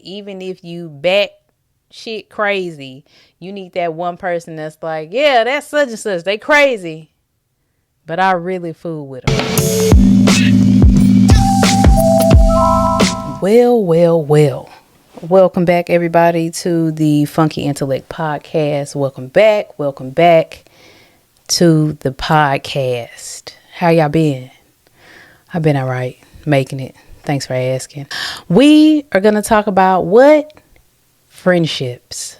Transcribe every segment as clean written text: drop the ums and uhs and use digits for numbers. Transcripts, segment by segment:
Even if you bat shit crazy, you need that one person that's like, yeah, that's such and such. They crazy, but I really fool with them. Well. Welcome back, everybody, to the Funky Intellect Podcast. Welcome back to the podcast. How y'all been? I've been all right, making it. Thanks for asking. We are going to talk about what? Friendships.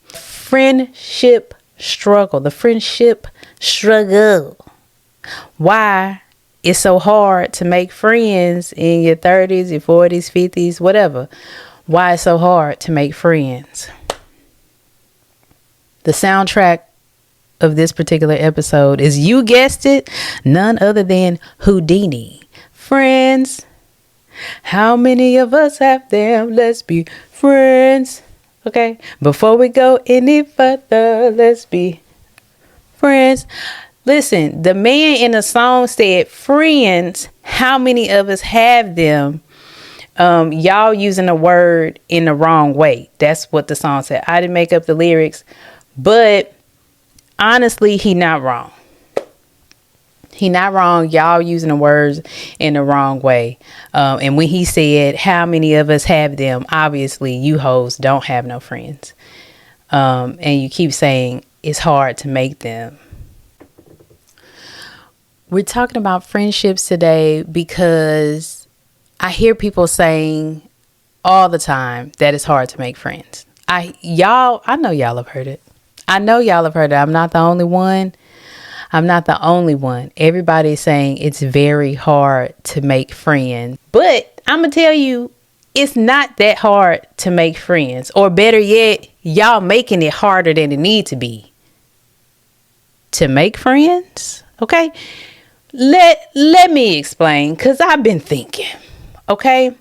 Friendship struggle. The friendship struggle. Why it's so hard to make friends in your 30s, your 40s, 50s, whatever. Why it's so hard to make friends. The soundtrack of this particular episode is, you guessed it, none other than Houdini. Friends. How many of us have them? Let's be friends. Okay. Before we go any further, let's be friends. Listen, the man in the song said, friends, how many of us have them? Y'all using the word in the wrong way. That's what the song said. I didn't make up the lyrics, but honestly, he not wrong. He not wrong. Y'all using the words in the wrong way. And when he said, how many of us have them? Obviously, you hoes don't have no friends. And you keep saying it's hard to make them. We're talking about friendships today because I hear people saying all the time that it's hard to make friends. I know y'all have heard it. I'm not the only one. Everybody's saying it's very hard to make friends. But I'm going to tell you, it's not that hard to make friends. Or better yet, y'all making it harder than it need to be to make friends. Okay? Let me explain, because I've been thinking. Okay?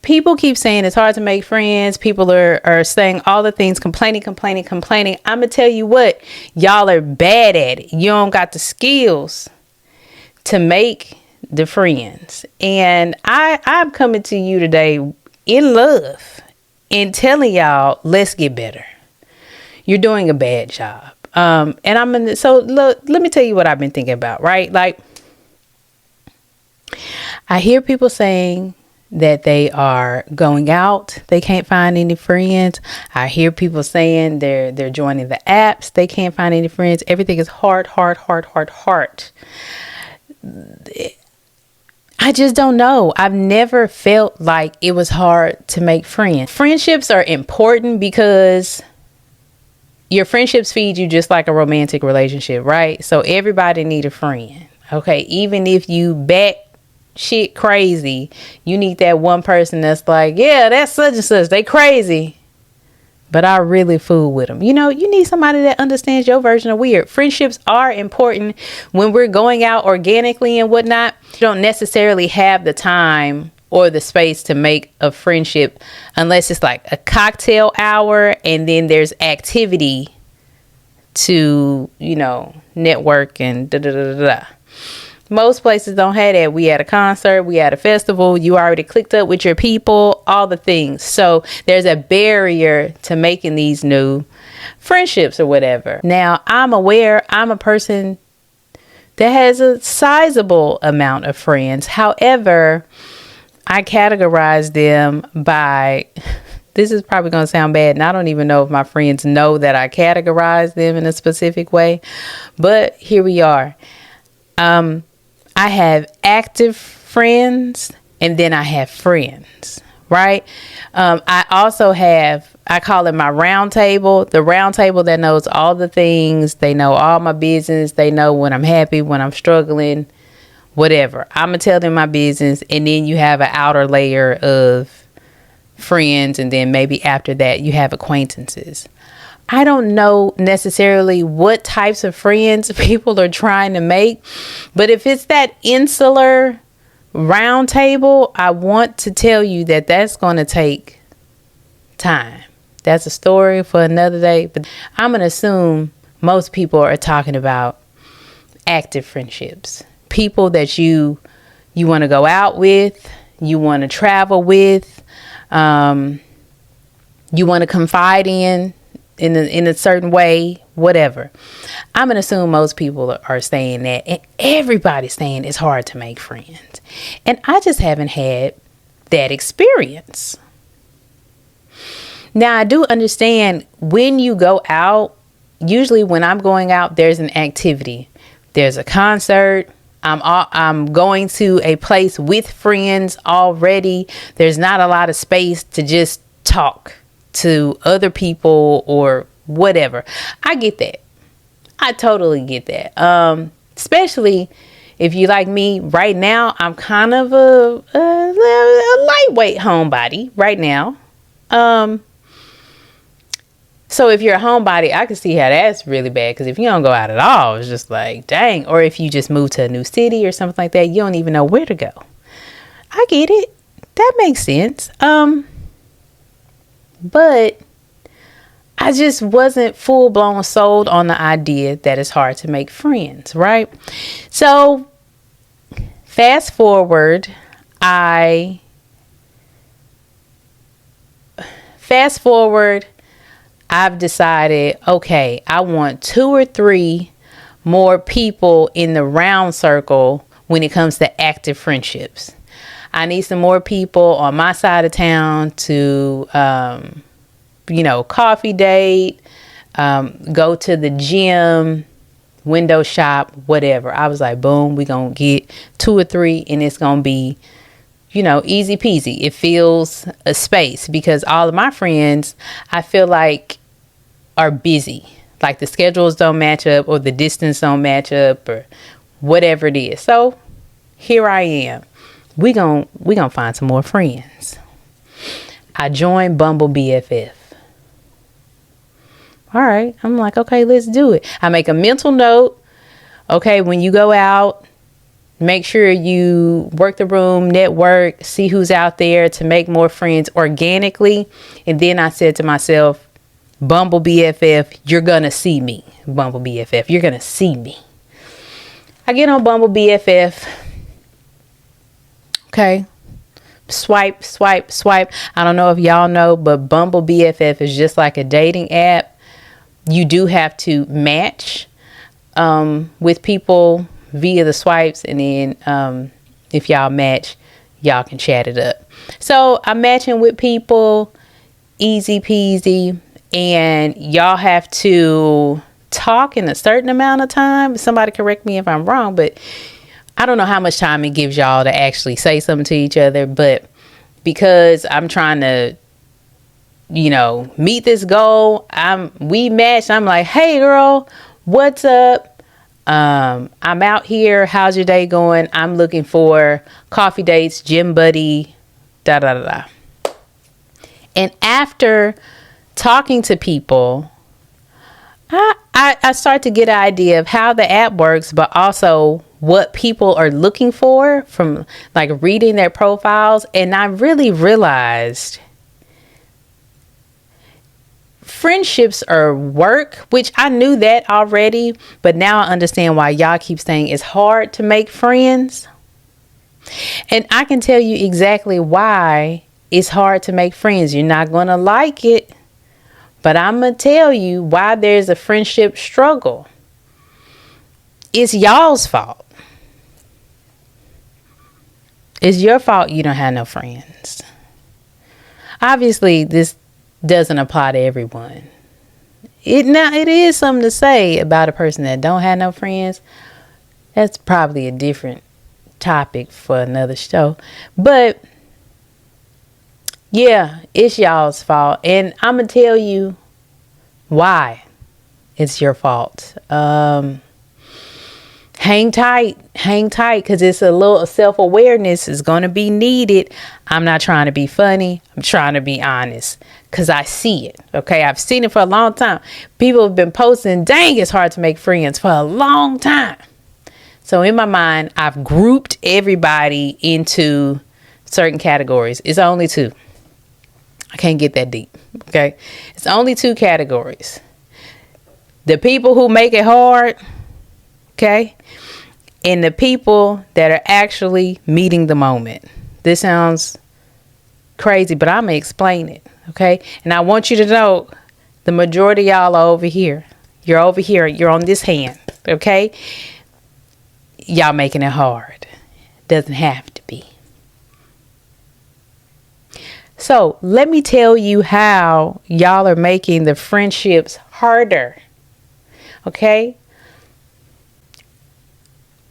People keep saying it's hard to make friends. People are saying all the things, complaining. I'm going to tell you what, y'all are bad at it. You don't got the skills to make the friends. And I'm coming to you today in love and telling y'all, let's get better. You're doing a bad job. Look, let me tell you what I've been thinking about, right? Like, I hear people saying that they are going out, they can't find any friends. I hear people saying they're joining the apps, they can't find any friends. Everything is hard. I just don't know. I've never felt like it was hard to make friends. Friendships are important because your friendships feed you just like a romantic relationship, right? So everybody need a friend. Okay, even if you bat shit crazy, you need that one person that's like, yeah, that's such and such. They crazy, but I really fool with them. You know, you need somebody that understands your version of weird. Friendships are important when we're going out organically and whatnot. You don't necessarily have the time or the space to make a friendship unless it's like a cocktail hour and then there's activity to, network and da-da-da-da-da. Most places don't have that. We at a concert, we at a festival, you already clicked up with your people, all the things. So there's a barrier to making these new friendships or whatever. Now, I'm aware I'm a person that has a sizable amount of friends. However, I categorize them by, this is probably going to sound bad, and I don't even know if my friends know that I categorize them in a specific way, but here we are. I have active friends and then I have friends, right? I also have, I call it my round table, the round table that knows all the things. They know all my business. They know when I'm happy, when I'm struggling, whatever. I'm going to tell them my business. And then you have an outer layer of friends. And then maybe after that, you have acquaintances. I don't know necessarily what types of friends people are trying to make, but if it's that insular round table, I want to tell you that that's going to take time. That's a story for another day, but I'm going to assume most people are talking about active friendships. People that you want to go out with, you want to travel with, You want to confide in a certain way, whatever. I'm going to assume most people are saying that, and everybody's saying it's hard to make friends. And I just haven't had that experience. Now, I do understand when you go out, usually when I'm going out, there's an activity. There's a concert. I'm going to a place with friends already. There's not a lot of space to just talk to other people or whatever. I get that. I totally get that. Especially if you like me right now, I'm kind of a lightweight homebody right now. So if you're a homebody, I can see how that's really bad. Because if you don't go out at all, it's just like, dang. Or if you just move to a new city or something like that, you don't even know where to go. I get it. That makes sense. But I just wasn't full blown sold on the idea that it's hard to make friends, right? So fast forward, I've decided, okay, I want 2 or 3 more people in the round circle when it comes to active friendships. I need some more people on my side of town to, coffee date, go to the gym, window shop, whatever. I was like, boom, we're going to get 2 or 3 and it's going to be, easy peasy. It fills a space because all of my friends, I feel like, are busy. Like the schedules don't match up or the distance don't match up or whatever it is. So here I am. We gonna find some more friends. I joined Bumble BFF. All right. I'm like, okay, let's do it. I make a mental note. Okay, when you go out, make sure you work the room, network, see who's out there to make more friends organically. And then I said to myself, Bumble BFF, you're going to see me. Bumble BFF, you're going to see me. I get on Bumble BFF. Okay. Swipe. I don't know if y'all know, but Bumble BFF is just like a dating app. You do have to match with people via the swipes. And then if y'all match, y'all can chat it up. So I'm matching with people. Easy peasy. And y'all have to talk in a certain amount of time. Somebody correct me if I'm wrong, but I don't know how much time it gives y'all to actually say something to each other. But because I'm trying to, meet this goal, we matched. I'm like, hey girl, what's up? I'm out here. How's your day going? I'm looking for coffee dates, gym buddy, da da da da. And after talking to people, I start to get an idea of how the app works, but also what people are looking for from like reading their profiles. And I really realized friendships are work, which I knew that already, but now I understand why y'all keep saying it's hard to make friends. And I can tell you exactly why it's hard to make friends. You're not going to like it. But I'm going to tell you why there's a friendship struggle. It's y'all's fault. It's your fault you don't have no friends. Obviously, this doesn't apply to everyone. It is something to say about a person that don't have no friends. That's probably a different topic for another show. But yeah, it's y'all's fault. And I'm going to tell you why it's your fault. Hang tight, because it's a little self-awareness is going to be needed. I'm not trying to be funny. I'm trying to be honest because I see it. Okay, I've seen it for a long time. People have been posting, dang, it's hard to make friends for a long time. So in my mind, I've grouped everybody into certain categories. It's only 2. I can't get that deep. Okay. It's only 2 categories. The people who make it hard. Okay. And the people that are actually meeting the moment. This sounds crazy, but I'm going to explain it. Okay. And I want you to know the majority of y'all are over here. You're over here. You're on this hand. Okay. Y'all making it hard. Doesn't have to be. So let me tell you how y'all are making the friendships harder. Okay.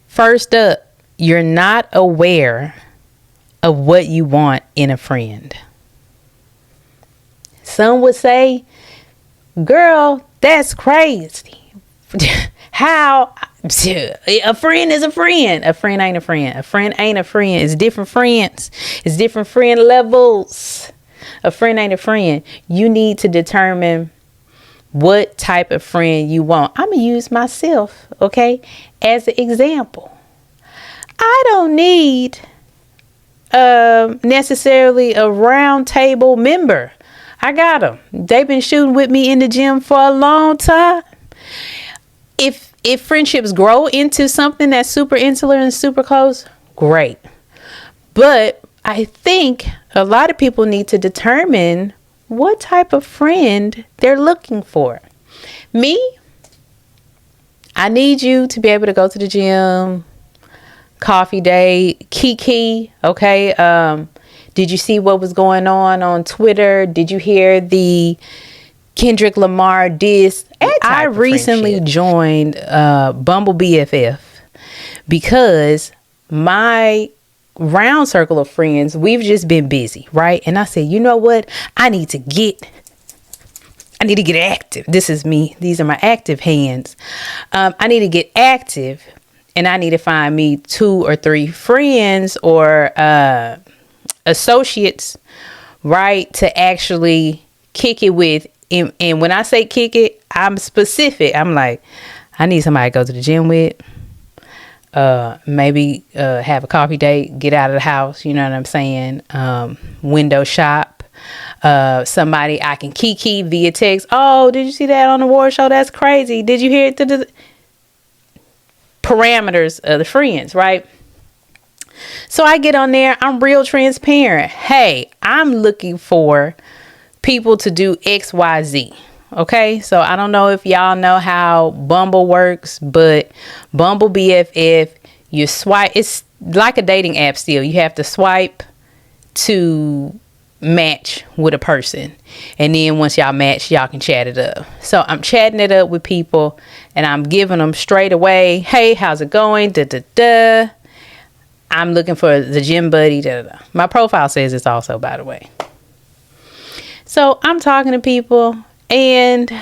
First up, you're not aware of what you want in a friend. Some would say, girl, that's crazy. How? A friend is a friend. A friend ain't a friend. A friend ain't a friend. It's different friends. It's different friend levels. A friend ain't a friend. You need to determine what type of friend you want. I'm going to use myself, okay, as an example. I don't need necessarily a round table member. I got them. They've been shooting with me in the gym for a long time. If friendships grow into something that's super insular and super close, great. But I think a lot of people need to determine what type of friend they're looking for. Me, I need you to be able to go to the gym, coffee date, kiki, okay? Did you see what was going on Twitter? Did you hear the Kendrick Lamar diss? I recently joined Bumble BFF because my round circle of friends, we've just been busy, right? And I said, you know what? I need to get active. This is me. These are my active hands. I need to get active, and I need to find me 2 or 3 friends or associates, right, to actually kick it with. And when I say kick it, I'm specific. I'm like, I need somebody to go to the gym with. Maybe have a coffee date, get out of the house. You know what I'm saying? Window shop. Somebody I can kiki via text. Oh, did you see that on the award show? That's crazy. Did you hear it? To the parameters of the friends, right? So I get on there. I'm real transparent. Hey, I'm looking for people to do XYZ. Okay, so I don't know if y'all know how Bumble works, but Bumble BFF, you swipe. It's like a dating app still. You have to swipe to match with a person, and then once y'all match, y'all can chat it up. So I'm chatting it up with people, and I'm giving them straight away, hey, how's it going? Da da da. I'm looking for the gym buddy. Da da da. My profile says it's also, by the way. So I'm talking to people, and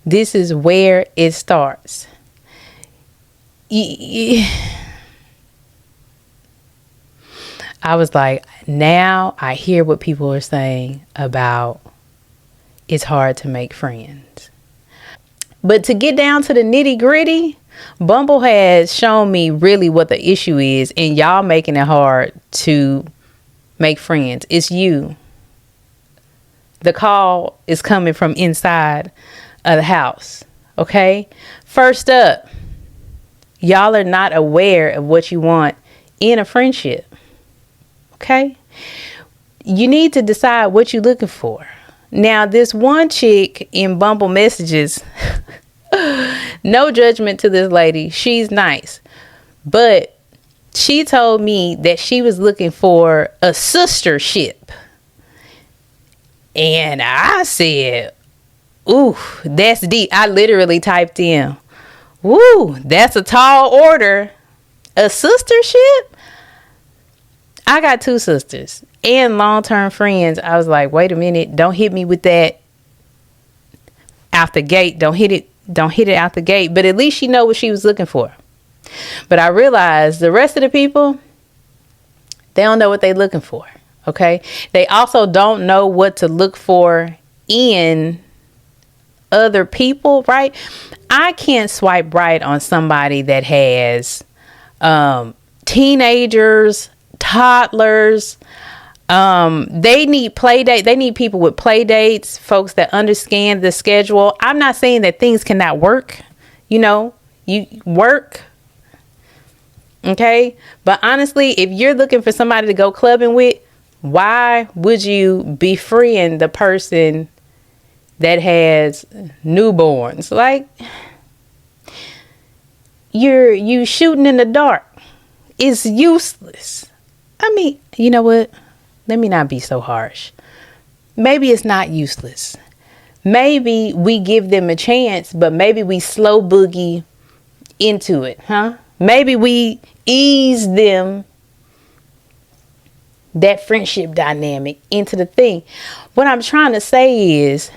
this is where it starts. I was like, now I hear what people are saying about it's hard to make friends. But to get down to the nitty gritty, Bumble has shown me really what the issue is, and y'all making it hard to make friends. It's you. The call is coming from inside of the house. Okay. First up, y'all are not aware of what you want in a friendship. Okay. You need to decide what you're looking for. Now, this one chick in Bumble messages, no judgment to this lady. She's nice. But she told me that she was looking for a sistership. And I said, ooh, that's deep. I literally typed in, ooh, that's a tall order. A sistership? I got 2 sisters and long-term friends. I was like, wait a minute. Don't hit me with that out the gate. Don't hit it out the gate. But at least she know what she was looking for. But I realized the rest of the people, they don't know what they're looking for. Okay. They also don't know what to look for in other people, right? I can't swipe right on somebody that has teenagers, toddlers. They need play date. They need people with play dates, folks that understand the schedule. I'm not saying that things cannot work. You know, you work. Okay. But honestly, if you're looking for somebody to go clubbing with, why would you befriend the person that has newborns? Like, you shooting in the dark. It's useless. I mean, you know what? Let me not be so harsh. Maybe it's not useless. Maybe we give them a chance, but maybe we slow boogie into it, huh? Maybe we ease them, that friendship dynamic, into the thing. What I'm trying to say is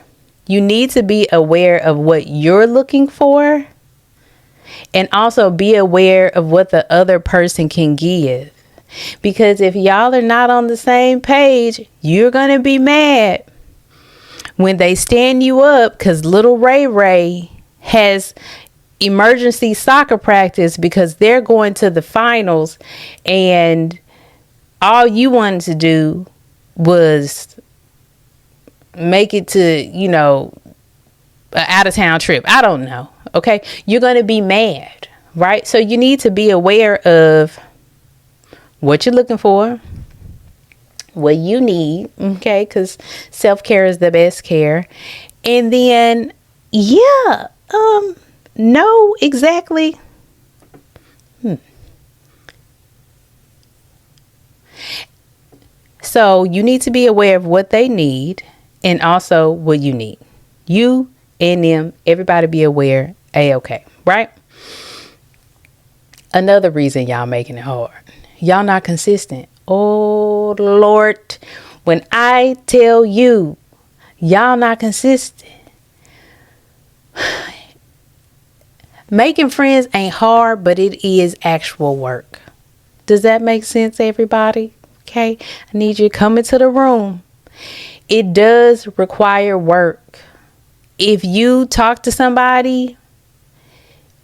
you need to be aware of what you're looking for, and also be aware of what the other person can give. Because if y'all are not on the same page, you're going to be mad when they stand you up because little Ray Ray has emergency soccer practice because they're going to the finals, and all you wanted to do was make it to, you know, an out of town trip. I don't know. Okay. You're going to be mad, right? So you need to be aware of what you're looking for, what you need. Okay. Because self-care is the best care. And then, yeah, know exactly. So you need to be aware of what they need and also what you need. You and them, everybody be aware. A-okay, right? Another reason y'all making it hard. Y'all not consistent. Oh, Lord. When I tell you, y'all not consistent. Making friends ain't hard, but it is actual work. Does that make sense, everybody? Okay. I need you to come into the room. It does require work. If you talk to somebody,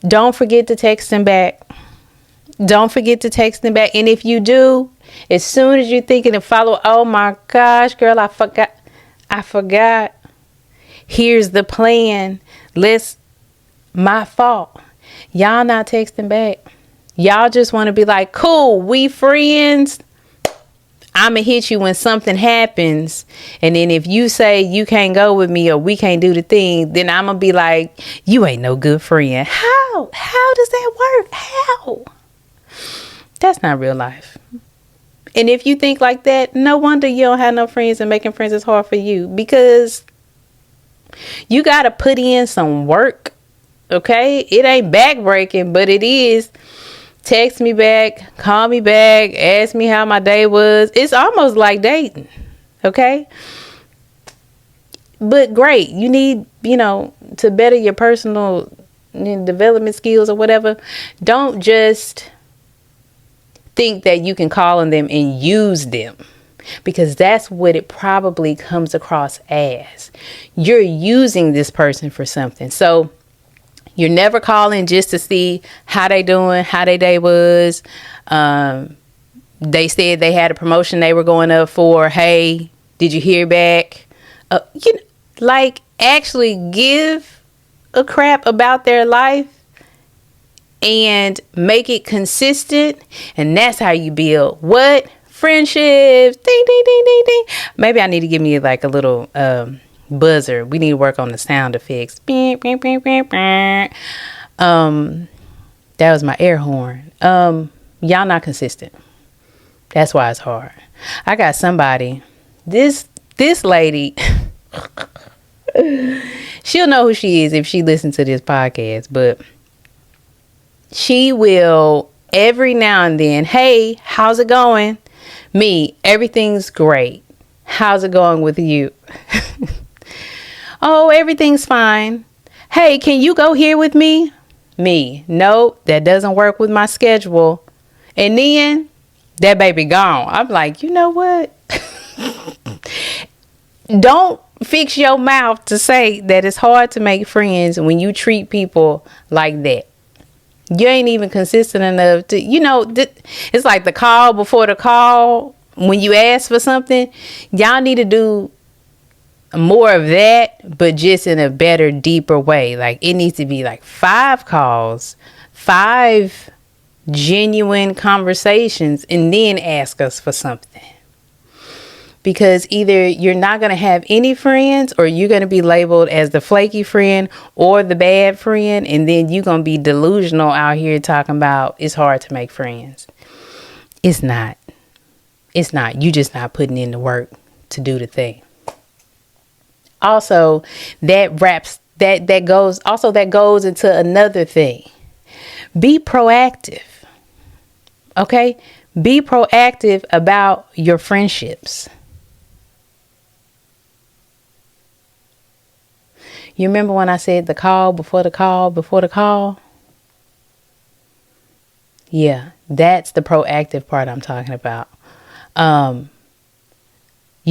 don't forget to text them back. Don't forget to text them back. And if you do, as soon as you're thinking to follow, oh my gosh, girl, I forgot. Here's the plan. My fault. Y'all not texting back. Y'all just want to be like, cool, we friends. I'ma hit you when something happens. And then if you say you can't go with me or we can't do the thing, then I'ma be like, you ain't no good friend. How? How does that work? How? That's not real life. And if you think like that, no wonder you don't have no friends and making friends is hard for you, because you got to put in some work. Okay? It ain't backbreaking, but it is. Text me back, call me back, ask me how my day was. It's almost like dating. Okay? But great. You need, to better your personal development skills or whatever. Don't just think that you can call on them and use them, because that's what it probably comes across as. You're using this person for something. So you're never calling just to see how they doing, how their day was. They said they had a promotion they were going up for. Hey, did you hear back? Actually give a crap about their life and make it consistent. And that's how you build what? Friendships. Ding, ding, ding, ding, ding. Maybe I need to give me like a little buzzer. We need to work on the sound effects. That was my air horn. Y'all not consistent. That's why it's hard. I got somebody. This lady, she'll know who she is if she listens to this podcast, but she will every now and then, hey, how's it going? Me, everything's great. How's it going with you? Oh, everything's fine. Hey, can you go here with me? Me, nope, that doesn't work with my schedule. And then that baby gone. I'm like, you know what? Don't fix your mouth to say that it's hard to make friends when you treat people like that. You ain't even consistent enough to, it's like the call before the call. When you ask for something, y'all need to do more of that, but just in a better, deeper way. Like, it needs to be like 5 calls, 5 genuine conversations and then ask us for something. Because either you're not going to have any friends, or you're going to be labeled as the flaky friend or the bad friend. And then you're going to be delusional out here talking about it's hard to make friends. It's not. It's not. You just not putting in the work to do the thing. Also, that goes into another thing. Be proactive. Okay? Be proactive about your friendships. You remember when I said the call before the call before the call? Yeah, that's the proactive part I'm talking about. You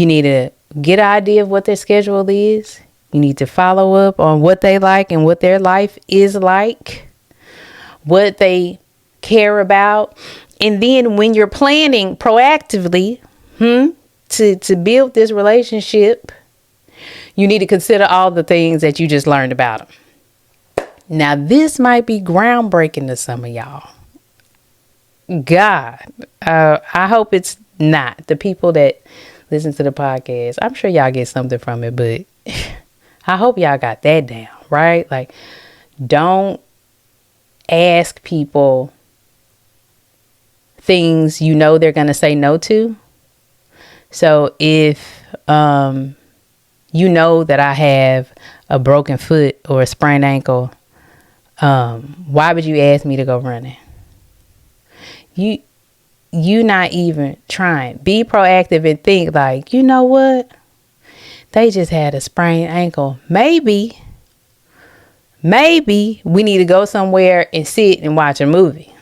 need to get an idea of what their schedule is. You need to follow up on what they like and what their life is like, what they care about. And then when you're planning proactively to build this relationship, you need to consider all the things that you just learned about them. Now, this might be groundbreaking to some of y'all. God, I hope it's not. The people that listen to the podcast, I'm sure y'all get something from it, but I hope y'all got that down, right? Like, don't ask people things you know they're going to say no to. So if you know that I have a broken foot or a sprained ankle, why would you ask me to go running? You not even trying. Be proactive and think like, you know what? They just had a sprained ankle. Maybe we need to go somewhere and sit and watch a movie.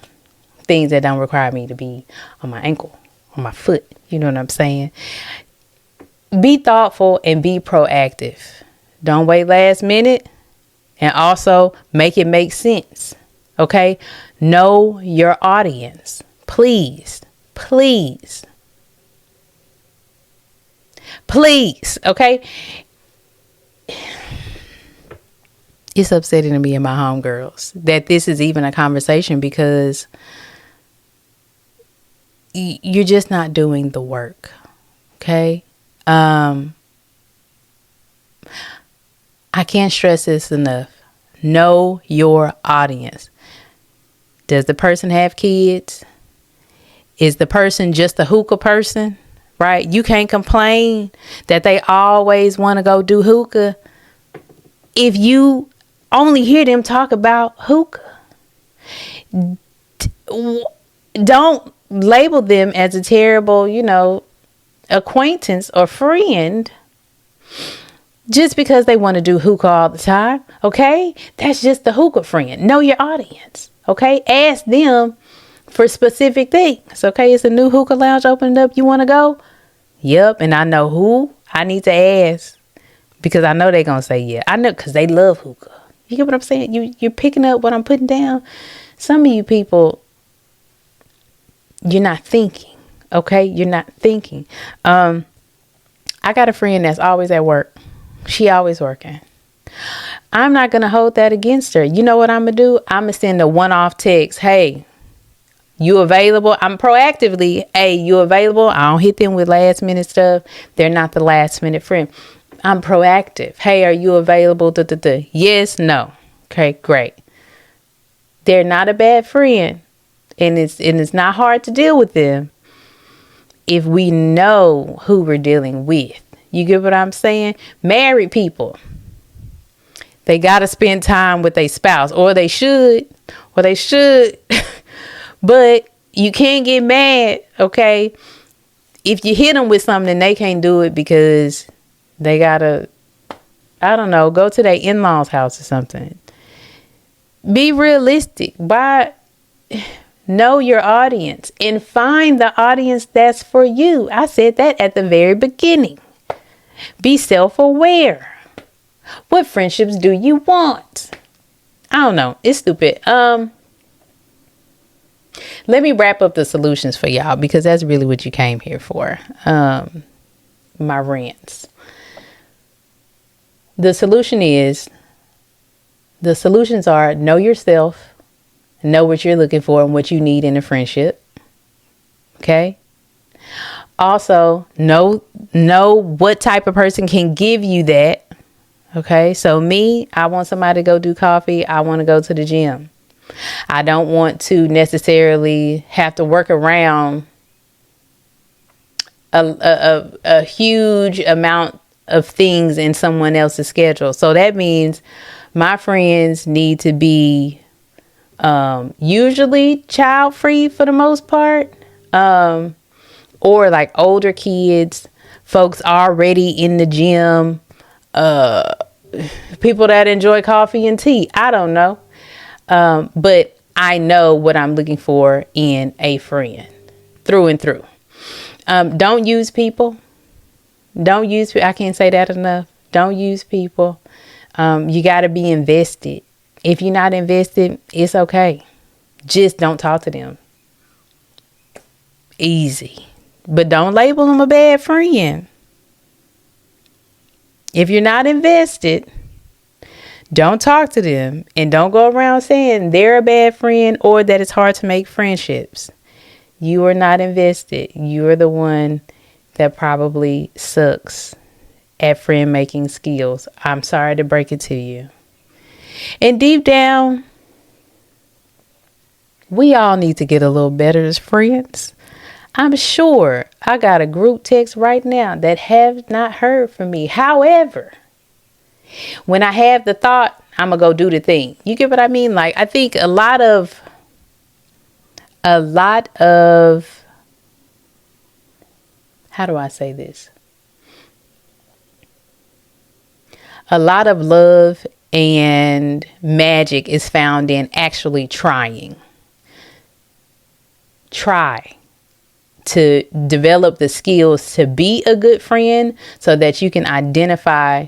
Things that don't require me to be on my ankle, on my foot. You know what I'm saying? Be thoughtful and be proactive. Don't wait last minute. And also make it make sense. Okay? Know your audience. Please. Please. Please. Okay? It's upsetting to me and my homegirls that this is even a conversation, because you're just not doing the work. Okay? I can't stress this enough. Know your audience. Does the person have kids? Is the person just a hookah person? Right? You can't complain that they always want to go do hookah if you only hear them talk about hookah. Don't label them as a terrible, acquaintance or friend just because they want to do hookah all the time. Okay? That's just the hookah friend. Know your audience. Okay? Ask them for specific things. Okay? It's a new hookah lounge opened up. You want to go? Yep. And I know who I need to ask, because I know they're going to say yeah. I know, because they love hookah. You get what I'm saying? You're picking up what I'm putting down. Some of you people, you're not thinking. Okay? You're not thinking. I got a friend that's always at work. She always working. I'm not going to hold that against her. You know what I'm going to do? I'm going to send a one-off text. Hey, you available? I'm proactively, hey, you available? I don't hit them with last minute stuff. They're not the last minute friend. I'm proactive. Hey, are you available? Yes, no. Okay, great. They're not a bad friend. And it's not hard to deal with them if we know who we're dealing with. You get what I'm saying? Married people, they got to spend time with their spouse, or they should. But you can't get mad, okay, if you hit them with something and they can't do it because they got to, I don't know, go to their in-laws' house or something. Be realistic. Know your audience and find the audience that's for you. I said that at the very beginning. Be self-aware. What friendships do you want? I don't know. It's stupid. Let me wrap up the solutions for y'all, because that's really what you came here for. My rants. The solutions are know yourself, Know what you're looking for and what you need in a friendship. Okay. Also, know what type of person can give you that. Okay. So me, I want somebody to go do coffee. I want to go to the gym. I don't want to necessarily have to work around a huge amount of things in someone else's schedule. So that means my friends need to be usually child free for the most part, or like older kids, folks already in the gym, people that enjoy coffee and tea. I don't know, but I know what I'm looking for in a friend through and through. Don't use people. I can't say that enough. Don't use people. You got to be invested. If you're not invested, it's okay. Just don't talk to them. Easy. But don't label them a bad friend. If you're not invested, don't talk to them. And don't go around saying they're a bad friend or that it's hard to make friendships. You are not invested. You are the one that probably sucks at friend making skills. I'm sorry to break it to you. And deep down, we all need to get a little better as friends. I'm sure I got a group text right now that have not heard from me. However, when I have the thought, I'm going to go do the thing. You get what I mean? Like, I think a lot of how do I say this? A lot of love and magic is found in actually trying. Try to develop the skills to be a good friend so that you can identify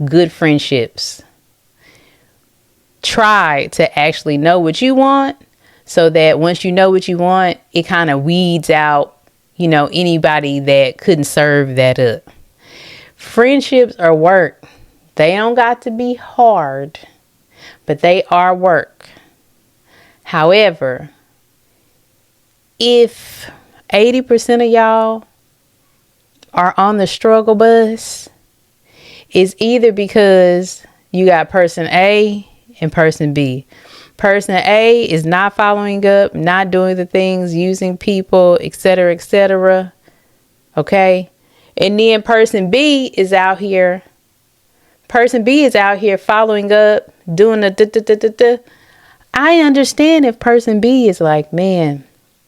good friendships. Try to actually know what you want so that once you know what you want, it kind of weeds out, anybody that couldn't serve that up. Friendships are work. They don't got to be hard, but they are work. However, if 80% of y'all are on the struggle bus, it's either because you got person A and person B. Person A is not following up, not doing the things, using people, etc., etc. Okay? And then person B is out here following up, doing the I understand if person B is like, man,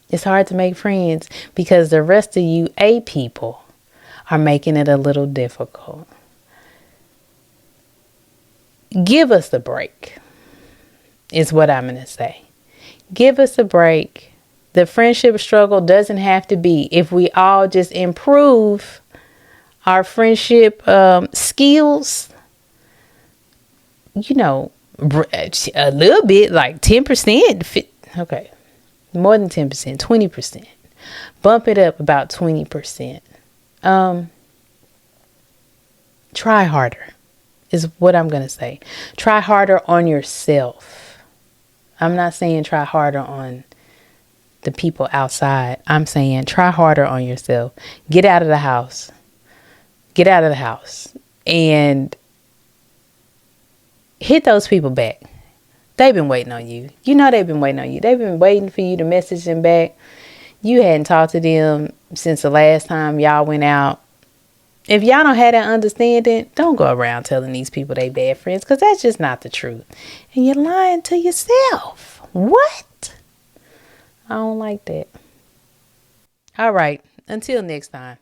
it's hard to make friends because the rest of you A people are making it a little difficult. Give us a break, is what I'm going to say. Give us a break. The friendship struggle doesn't have to be. If we all just improve our friendship skills, a little bit, like 10%. Okay. More than 10%, 20%. Bump it up about 20%. Try harder is what I'm going to say. Try harder on yourself. I'm not saying try harder on the people outside. I'm saying try harder on yourself. Get out of the house. And hit those people back. They've been waiting on you. They've been waiting on you. They've been waiting for you to message them back. You hadn't talked to them since the last time y'all went out. If y'all don't have that understanding, don't go around telling these people they bad friends, because that's just not the truth. And you're lying to yourself. What? I don't like that. All right. Until next time.